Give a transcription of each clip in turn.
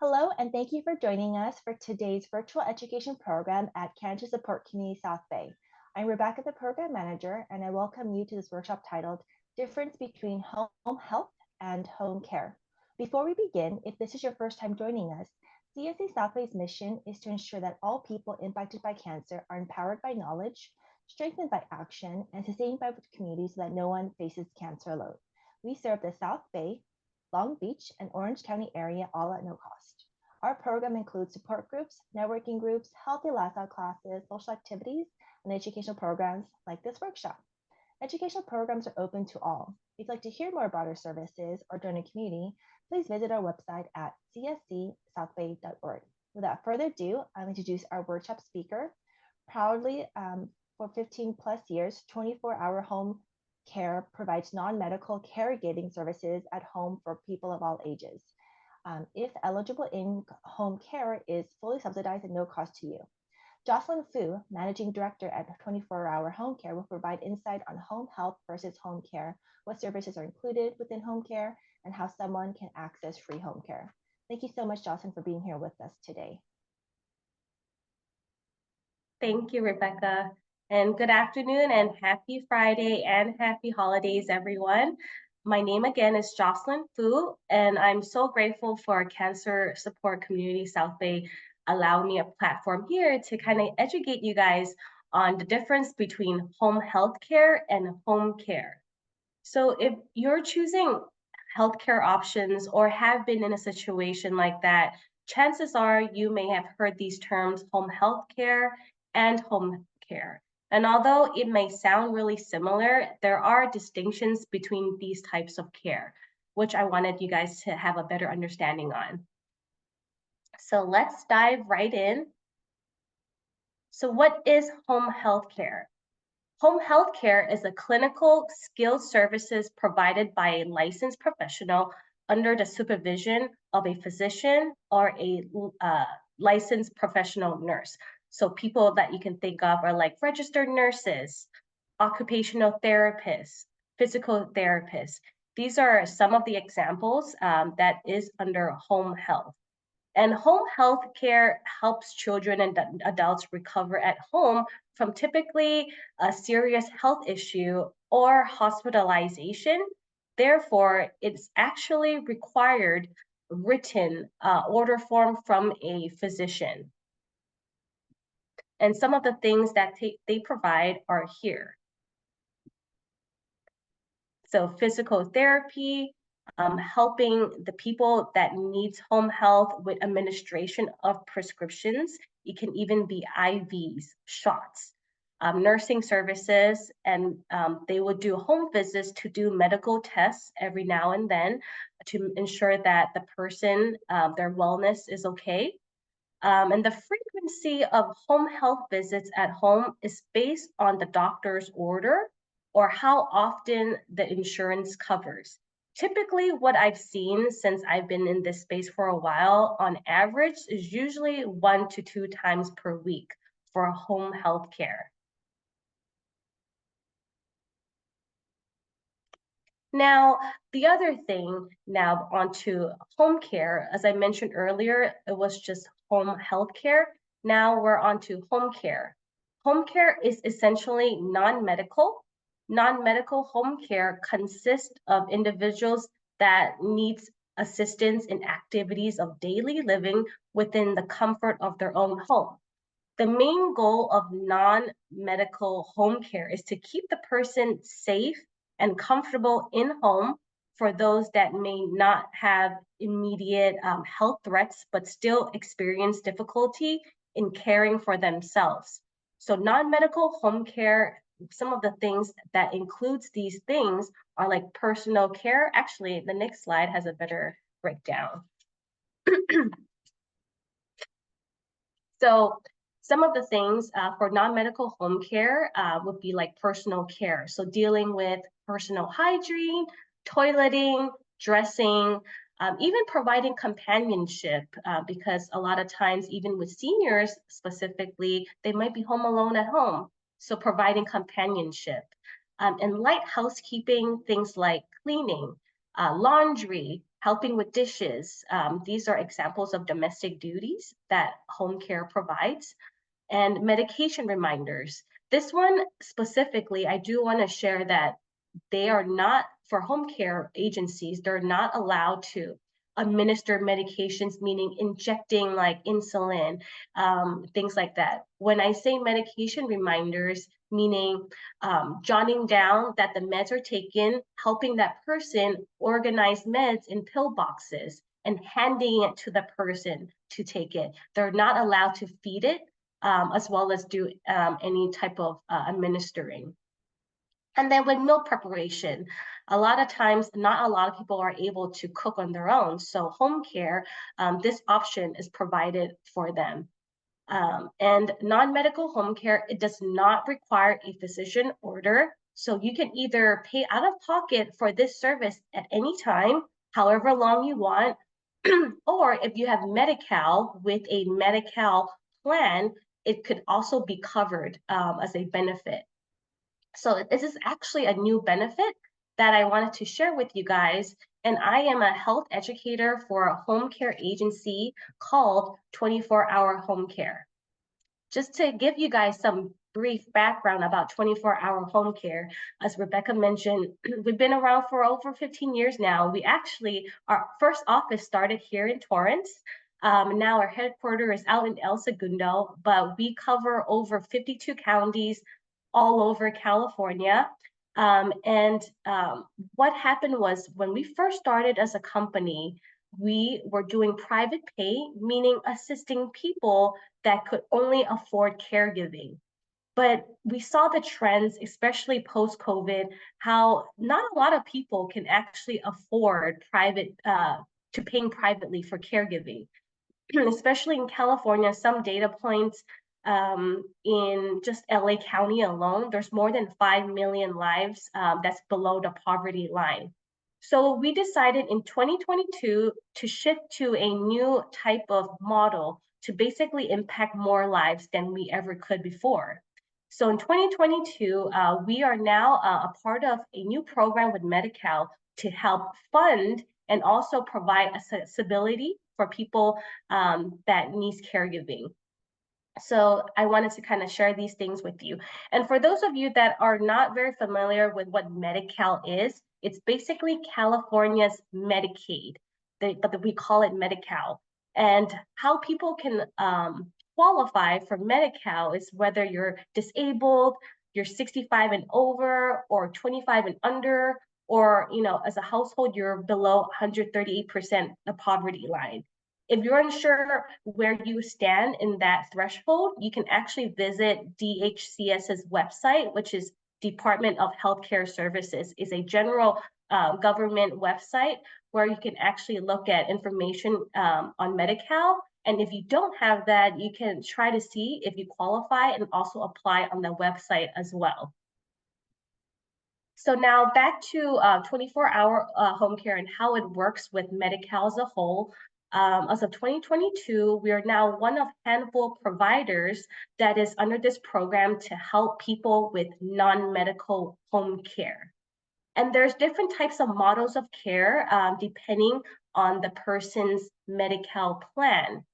Hello, and thank you for joining us for today's virtual education program at Cancer Support Community South Bay. I'm Rebecca, the program manager, and I welcome you to this workshop titled Difference Between Home Health and Home Care. Before we begin, if this is your first time joining us, CSC South Bay's mission is to ensure that all people impacted by cancer are empowered by knowledge, strengthened by action, and sustained by the community so that no one faces cancer alone. We serve the South Bay, Long Beach, and Orange County area all at no cost. Our program includes support groups, networking groups, healthy lifestyle classes, social activities, and educational programs like this workshop. Educational programs are open to all. If you'd like to hear more about our services or join a community, please visit our website at cscsouthbay.org. Without further ado, I'll introduce our workshop speaker. Proudly, for 15 plus years, 24-hour home care provides non-medical caregiving services at home for people of all ages. If eligible, in-home care is fully subsidized at no cost to you. Jocelyn Fu, Managing Director at 24-Hour Home Care, will provide insight on home health versus home care, what services are included within home care, and how someone can access free home care. Thank you so much, Jocelyn, for being here with us today. Thank you, Rebecca. And good afternoon and happy Friday and happy holidays, everyone. My name again is Jocelyn Fu, and I'm so grateful for Cancer Support Community South Bay allowing me a platform here to kind of educate you guys on the difference between home health care and home care. So if you're choosing healthcare options or have been in a situation like that, chances are you may have heard these terms home health care and home care. And although it may sound really similar, there are distinctions between these types of care, which I wanted you guys to have a better understanding on. So let's dive right in. So what is home health care? Home health care is a clinical skilled services provided by a licensed professional under the supervision of a physician or a licensed professional nurse. So people that you can think of are like registered nurses, occupational therapists, physical therapists. These are some of the examples that is under home health. And home health care helps children and adults recover at home from typically a serious health issue or hospitalization. Therefore, it's actually required written order form from a physician. And some of the things that they provide are here. So physical therapy, helping the people that needs home health with administration of prescriptions. It can even be IVs, shots, nursing services, and they would do home visits to do medical tests every now and then to ensure that the person, their wellness is okay. And the frequency of home health visits at home is based on the doctor's order or how often the insurance covers. Typically, what I've seen since I've been in this space for a while, on average, is usually 1 to 2 times per week for home health care. Now, the other thing now onto home care, as I mentioned earlier, it was just home health care. Now we're onto home care. Home care is essentially non-medical. Non-medical home care consists of individuals that needs assistance in activities of daily living within the comfort of their own home. The main goal of non-medical home care is to keep the person safe and comfortable in home for those that may not have immediate health threats, but still experience difficulty in caring for themselves. So non-medical home care, some of the things that includes these things are like personal care. Actually, the next slide has a better breakdown. So some of the things for non-medical home care would be like personal care. So dealing with personal hygiene, toileting, dressing, even providing companionship, because a lot of times, even with seniors specifically, they might be home alone at home. So providing companionship. And light housekeeping, things like cleaning, laundry, helping with dishes. These are examples of domestic duties that home care provides, and medication reminders. This one specifically, I do want to share that they are not, for home care agencies, they're not allowed to administer medications, meaning injecting like insulin, things like that. When I say medication reminders, meaning jotting down that the meds are taken, helping that person organize meds in pill boxes and handing it to the person to take it. They're not allowed to feed it, as well as do any type of administering. And then with meal preparation, a lot of times, not a lot of people are able to cook on their own. So home care, this option is provided for them. And non-medical home care, it does not require a physician order. So you can either pay out of pocket for this service at any time, however long you want, or if you have Medi-Cal with a Medi-Cal plan, it could also be covered as a benefit. So this is actually a new benefit that I wanted to share with you guys. And I am a health educator for a home care agency called 24-Hour Home Care. Just to give you guys some brief background about 24-hour home care, as Rebecca mentioned, we've been around for over 15 years now. We actually, our first office started here in Torrance. Now our headquarters is out in El Segundo, but we cover over 52 counties all over California. What happened was when we first started as a company, we were doing private pay, meaning assisting people that could only afford caregiving. But we saw the trends, especially post-COVID, how not a lot of people can actually afford to paying privately for caregiving. Especially in California, some data points in just LA County alone, there's more than 5 million lives that's below the poverty line. So we decided in 2022 to shift to a new type of model to basically impact more lives than we ever could before. So in 2022, we are now a part of a new program with Medi-Cal to help fund and also provide accessibility for people that needs caregiving. So I wanted to kind of share these things with you. And for those of you that are not very familiar with what Medi-Cal is, it's basically California's Medicaid, but we call it Medi-Cal. And how people can qualify for Medi-Cal is whether you're disabled, you're 65 and over, or 25 and under, or as a household, you're below 138% the poverty line. If you're unsure where you stand in that threshold, you can actually visit DHCS's website, which is Department of Healthcare Services. Is a general government website where you can actually look at information on Medi-Cal. And if you don't have that, you can try to see if you qualify and also apply on the website as well. So now back to 24-hour home care and how it works with Medi-Cal as a whole. As of 2022, we are now one of handful of providers that is under this program to help people with non-medical home care. And there's different types of models of care depending on the person's Medi-Cal plan.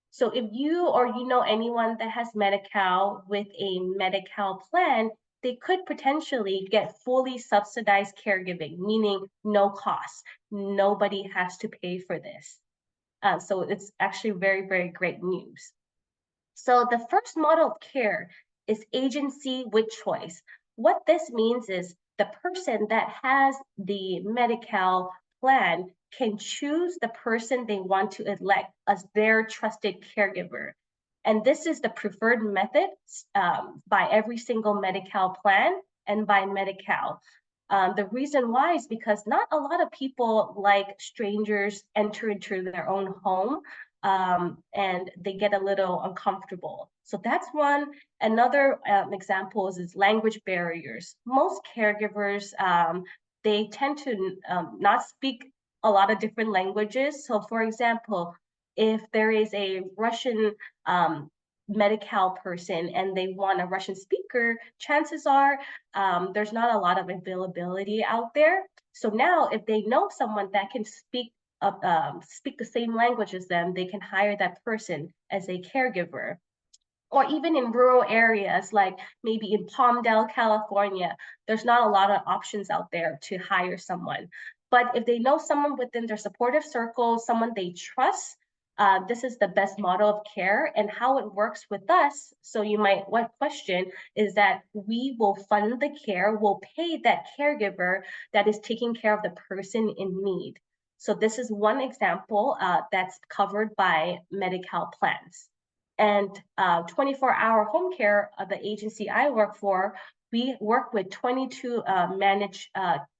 So if you or you know anyone that has Medi-Cal with a Medi-Cal plan, they could potentially get fully subsidized caregiving, meaning no cost. Nobody has to pay for this. So it's actually very, very great news. So the first model of care is agency with choice. What this means is the person that has the Medi-Cal plan can choose the person they want to elect as their trusted caregiver. And this is the preferred method by every single Medi-Cal plan and by Medi-Cal. The reason why is because not a lot of people like strangers enter into their own home and they get a little uncomfortable. So that's one. Another example is language barriers. Most caregivers, they tend to not speak a lot of different languages. So for example, if there is a Russian Medi-Cal person and they want a Russian speaker, chances are there's not a lot of availability out there. So now if they know someone that can speak speak the same language as them, they can hire that person as a caregiver. Or even in rural areas, like maybe in Palmdale, California, there's not a lot of options out there to hire someone. But if they know someone within their supportive circle, someone they trust, this is the best model of care. And how it works with us, so you might what question is that we will fund the care, we'll pay that caregiver that is taking care of the person in need. So this is one example that's covered by Medi-Cal plans. And 24-hour home care, the agency I work for, we work with 22 managed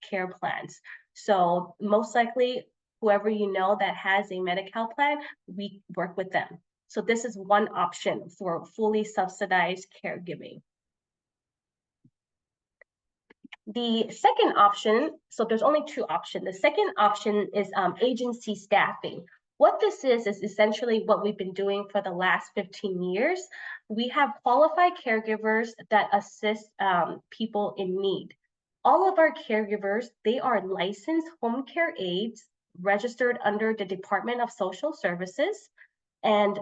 care plans. So most likely, whoever you know that has a Medi-Cal plan, we work with them. So this is one option for fully subsidized caregiving. The second option, so there's only two options. The second option is agency staffing. What this is essentially what we've been doing for the last 15 years. We have qualified caregivers that assist people in need. All of our caregivers, they are licensed home care aides registered under the Department of Social Services. And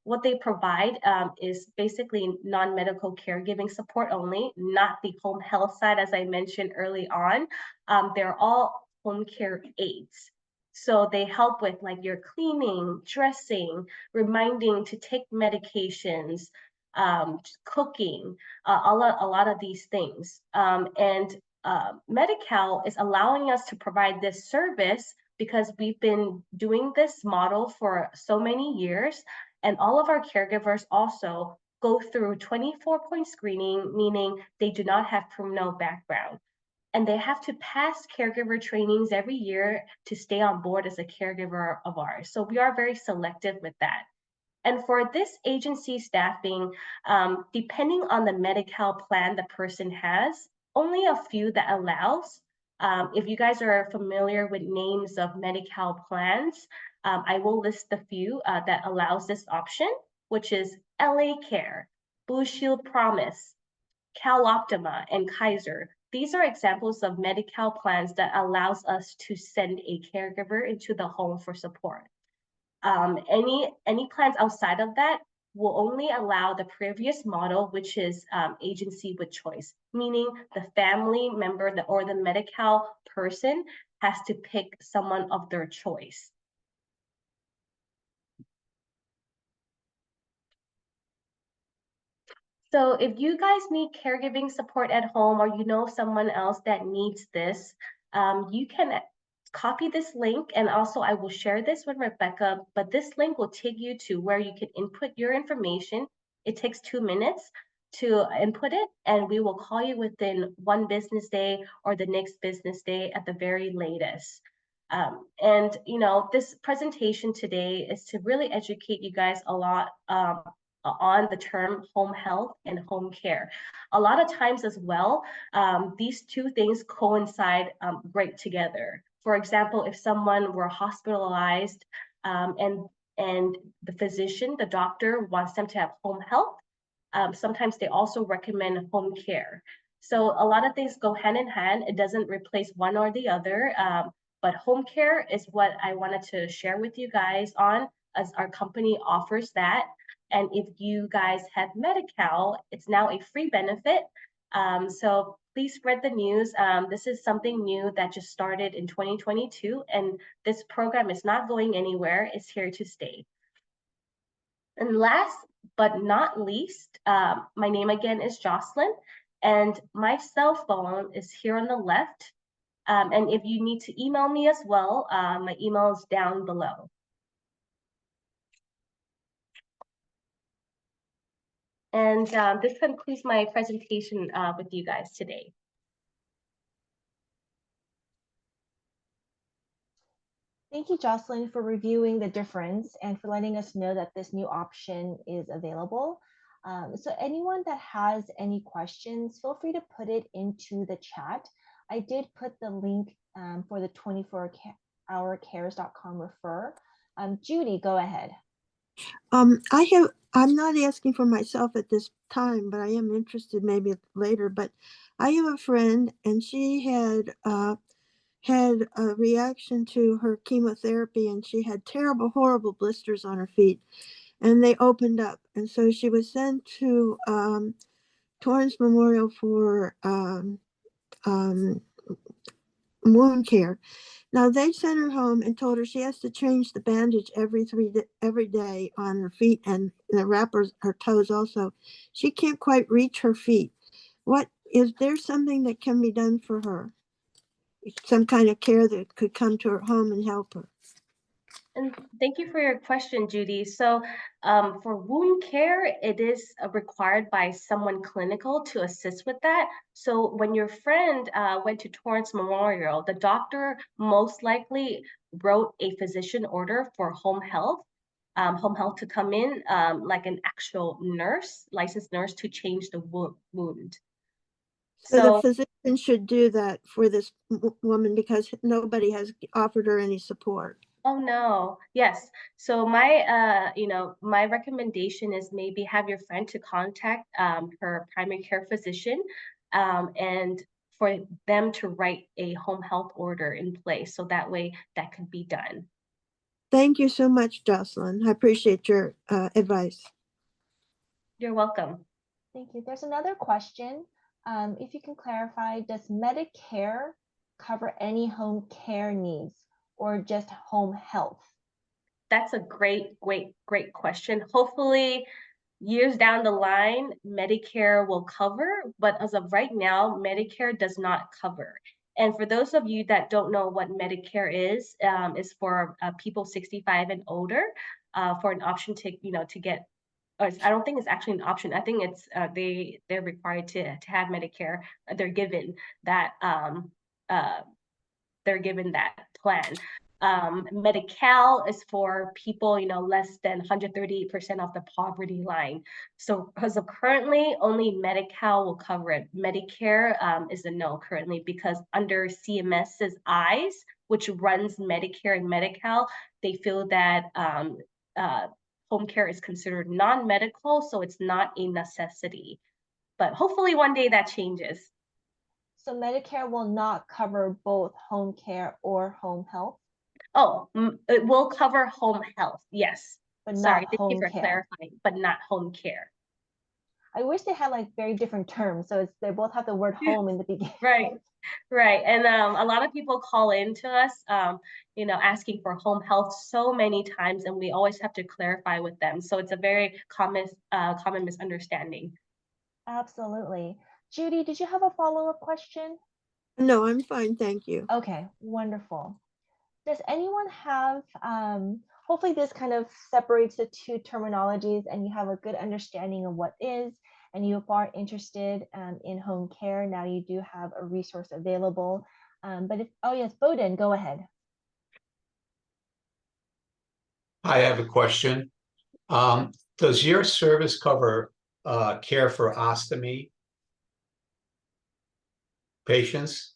what they provide is basically non-medical caregiving support only, not the home health side, as I mentioned early on. They're all home care aides. So they help with like your cleaning, dressing, reminding to take medications, cooking, a lot of these things. Medi-Cal is allowing us to provide this service because we've been doing this model for so many years, and all of our caregivers also go through 24-point screening, meaning they do not have criminal background. And they have to pass caregiver trainings every year to stay on board as a caregiver of ours. So we are very selective with that. And for this agency staffing, depending on the Medi-Cal plan the person has, only a few that allows. If you guys are familiar with names of Medi-Cal plans, I will list the few that allows this option, which is LA Care, Blue Shield Promise, CalOptima, and Kaiser. These are examples of Medi-Cal plans that allows us to send a caregiver into the home for support. Any plans outside of that will only allow the previous model, which is agency with choice, meaning the family member or the Medi-Cal person has to pick someone of their choice. So if you guys need caregiving support at home, or you know someone else that needs this, you can copy this link, and also I will share this with Rebecca, but this link will take you to where you can input your information. It takes 2 minutes to input it, and we will call you within 1 business day or the next business day at the very latest. And you know, this presentation today is to really educate you guys a lot on the term home health and home care. A lot of times as well, these two things coincide great together. For example, if someone were hospitalized and the physician, the doctor wants them to have home health, sometimes they also recommend home care. So a lot of things go hand in hand. It doesn't replace one or the other, but home care is what I wanted to share with you guys on, as our company offers that. And if you guys have Medi-Cal, it's now a free benefit. So please spread the news. This is something new that just started in 2022, and this program is not going anywhere. It's here to stay. And last but not least, my name again is Jocelyn, and my cell phone is here on the left. And if you need to email me as well, my email is down below. And this concludes my presentation with you guys today. Thank you, Jocelyn, for reviewing the difference and for letting us know that this new option is available. So anyone that has any questions, feel free to put it into the chat. I did put the link for the 24hourcares.com refer. Judy, go ahead. I'm not asking for myself at this time, but I am interested maybe later. But I have a friend, and she had had a reaction to her chemotherapy, and she had terrible, horrible blisters on her feet, and they opened up. And so she was sent to Torrance Memorial for wound care. Now they sent her home and told her she has to change the bandage every day on her feet and the wrappers her toes also. She can't quite reach her feet. What is there something that can be done for her? Some kind of care that could come to her home and help her. And thank you for your question, Judy. So for wound care, it is required by someone clinical to assist with that. So when your friend went to Torrance Memorial, the doctor most likely wrote a physician order for home health to come in, like an actual nurse, licensed nurse, to change the wound. So the So, physician should do that for this woman because nobody has offered her any support. oh no, yes. So my, my recommendation is maybe have your friend to contact her primary care physician, and for them to write a home health order in place, so that way that could be done. Thank you so much, Jocelyn. I appreciate your advice. You're welcome. Thank you. There's another question. If you can clarify, does Medicare cover any home care needs or just home health? That's a great question. Hopefully, years down the line, Medicare will cover, but as of right now, Medicare does not cover. And for those of you that don't know what Medicare is for people 65 and older, for an option to get. I don't think it's actually an option. I think it's they're required to have Medicare. They're given that uh, they're given that plan. Medi-Cal is for people, less than 138% of the poverty line. So as of currently, only Medi-Cal will cover it. Medicare is a no currently, because under CMS's eyes, which runs Medicare and Medi-Cal, they feel that home care is considered non-medical, so it's not a necessity. But hopefully one day that changes. So Medicare will not cover both home care or home health? Oh, it will cover home health, yes. But Sorry, not thank you home for care. clarifying, but not home care. I wish they had like very different terms. So they both have the word home in the beginning. Right, right. And a lot of people call in to us, asking for home health so many times, and we always have to clarify with them. So it's a very common misunderstanding. Absolutely. Judy, did you have a follow-up question? No, I'm fine. Thank you. Okay, wonderful. Does anyone have, hopefully this kind of separates the two terminologies and you have a good understanding of what is, and you are interested in home care. Now you do have a resource available. But if, oh yes, Bowden, go ahead. I have a question. Does your service cover care for ostomy patients?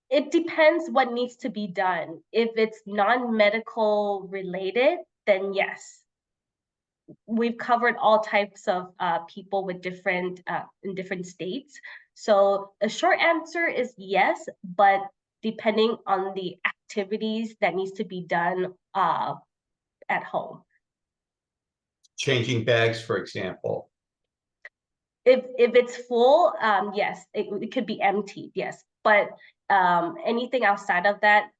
It depends what needs to be done. If it's non-medical related, then yes. We've covered all types of people with different in different states. So a short answer is yes, but depending on the activities that needs to be done at home. Changing bags, for example. If it's full, yes, it could be emptied, yes. But anything outside of that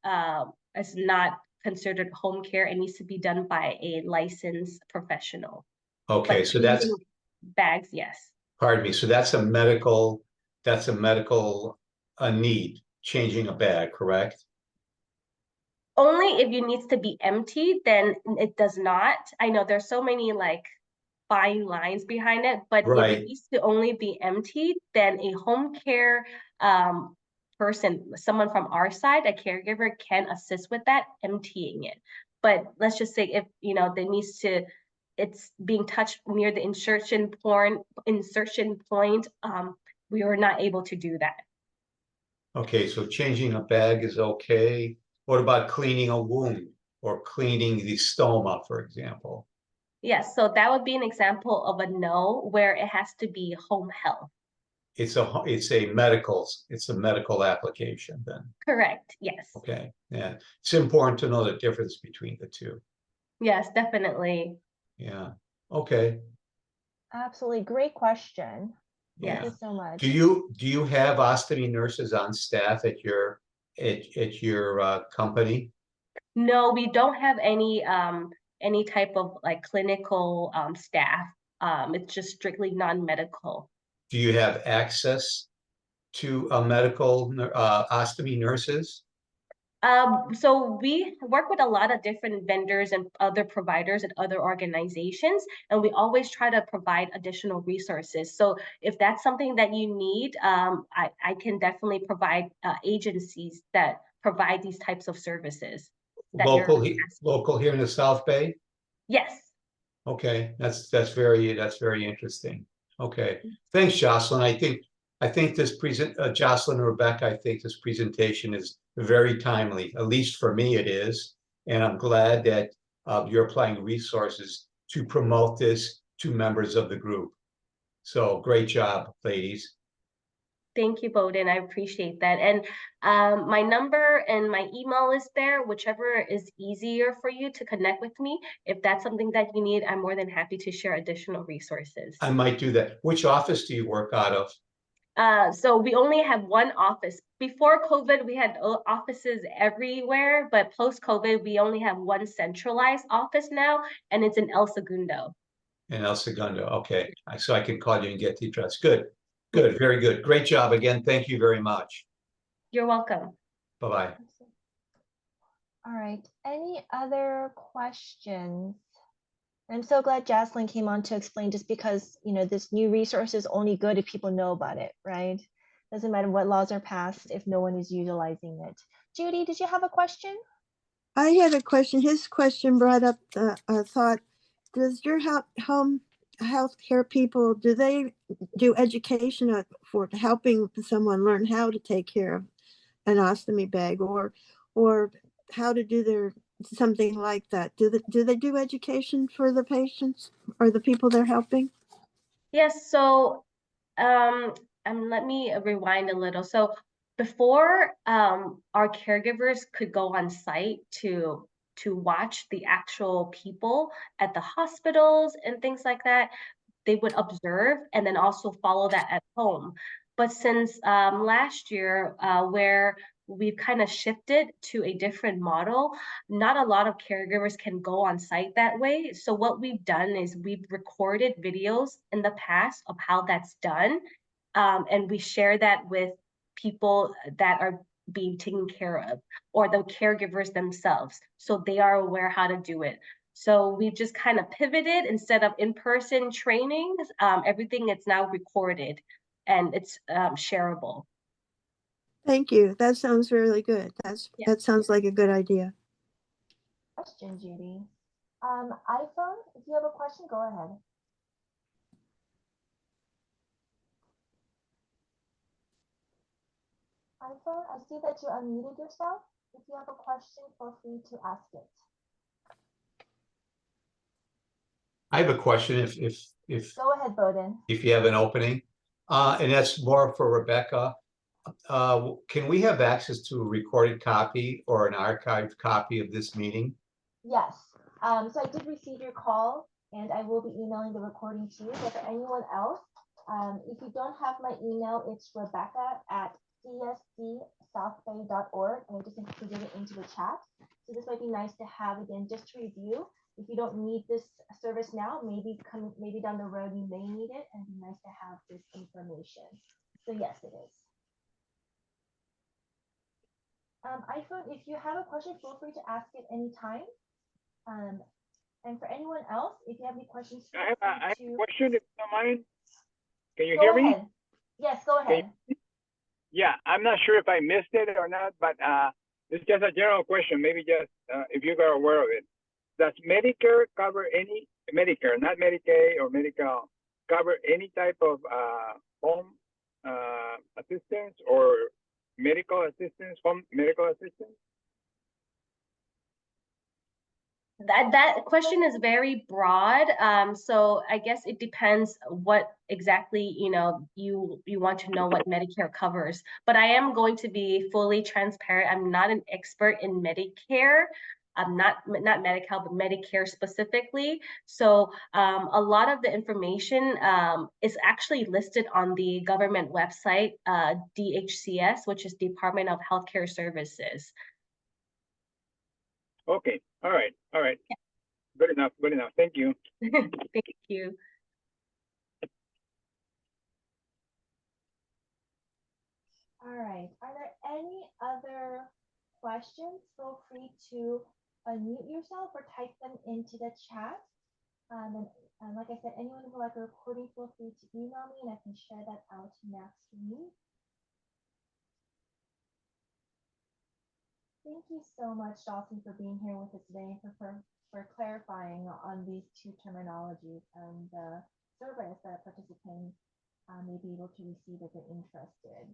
is not considered home care. It needs to be done by a licensed professional. Okay, But so that's, bags, yes. pardon me, so that's a medical need, changing a bag, correct? Only if it needs to be emptied, then it does not. I know there's so many like fine lines behind it, but if Right. it needs to only be emptied, then a home care person, someone from our side, a caregiver, can assist with that, emptying it. But let's just say if it's being touched near the insertion point, we are not able to do that. Okay, so changing a bag is okay. What about cleaning a wound or cleaning the stoma, for example? Yes, so that would be an example of a no, where it has to be home health. it's a medical application then. Correct. Yes. Okay, yeah, it's important to know the difference between the two. Yes, definitely. Yeah, okay, Absolutely. Great question. Thank yeah. you so much. Do you have ostomy nurses on staff at your company? No, we don't have any type of like clinical staff. It's just strictly non-medical. Do you have access to a medical ostomy nurses? So we work with a lot of different vendors and other providers and other organizations, and we always try to provide additional resources. So if that's something that you need, I can definitely provide agencies that provide these types of services that you're asking. Local here in the South Bay? Yes. Okay, that's very interesting. Okay, thanks, Jocelyn. I think this Jocelyn and Rebecca, I think this presentation is very timely. At least for me, it is, and I'm glad that you're applying resources to promote this to members of the group. So great job, ladies. Thank you, Bowden. I appreciate that. And my number and my email is there, whichever is easier for you to connect with me. If that's something that you need, I'm more than happy to share additional resources. I might do that. Which office do you work out of? So we only have one office. Before COVID, we had offices everywhere, but post-COVID, we only have one centralized office now, and it's in El Segundo. In El Segundo. Okay, so I can call you and get the address. Good, good, very good. Great job again. Thank you very much. You're welcome. Bye-bye. All right. Any other questions? I'm so glad Jocelyn came on to explain, just because, you know, this new resource is only good if people know about it, right? Doesn't matter what laws are passed if no one is utilizing it. Judy, did you have a question? I had a question. His question brought up the thought, does your home healthcare people, do they do education for helping someone learn how to take care of an ostomy bag, or how to do something like that? Do they do education for the patients or the people they're helping? Yes, so let me rewind a little. So before our caregivers could go on site to watch the actual people at the hospitals and things like that, they would observe and then also follow that at home. But since last year, where we've kind of shifted to a different model, not a lot of caregivers can go on site that way. So what we've done is we've recorded videos in the past of how that's done, and we share that with people that are being taken care of, or the caregivers themselves, so they are aware how to do it. So we've just kind of pivoted. Instead of in-person trainings, everything is now recorded and it's shareable. Thank you. That sounds really good. That sounds like a good idea. Question, Judy. iPhone, if you have a question, go ahead. iPhone, I see that you unmuted yourself. If you have a question, feel free to ask it. I have a question if Go ahead, Bowden. if you have an opening, and that's more for Rebecca. Can we have access to a recorded copy or an archived copy of this meeting? Yes. So I did receive your call, and I will be emailing the recording to you. But for anyone else, if you don't have my email, it's rebecca@cscsouthbay.org, and I just included it into the chat. So this might be nice to have again, just to review. If you don't need this service now, maybe down the road you may need it, and it'd be nice to have this information. So yes, it is. iPhone, if you have a question, feel free to ask it anytime. And for anyone else, if you have any questions, I have a question, if you don't mind. Can you go hear ahead. me? Yes, go ahead. Yeah, I'm not sure if I missed it or not, but it's just a general question. Maybe just if you are aware of it. Does Medicare cover any, Medicare, not Medicaid or Medical, cover any type of home assistance or medical assistance, home medical assistance? That question is very broad. So I guess it depends what exactly you want to know what Medicare covers. But I am going to be fully transparent. I'm not an expert in Medicare. I'm not Medi-Cal, but Medicare specifically. So a lot of the information is actually listed on the government website, DHCS, which is Department of Healthcare Services. Okay, all right, all right. Good enough, good enough. Thank you. Thank you. All right. Are there any other questions? Feel free to unmute yourself or type them into the chat. And like I said, anyone who would like a recording, feel free to email me and I can share that out next week. Thank you so much, Jocelyn, for being here with us today and for clarifying on these two terminologies and the service that participants may be able to receive if they're interested.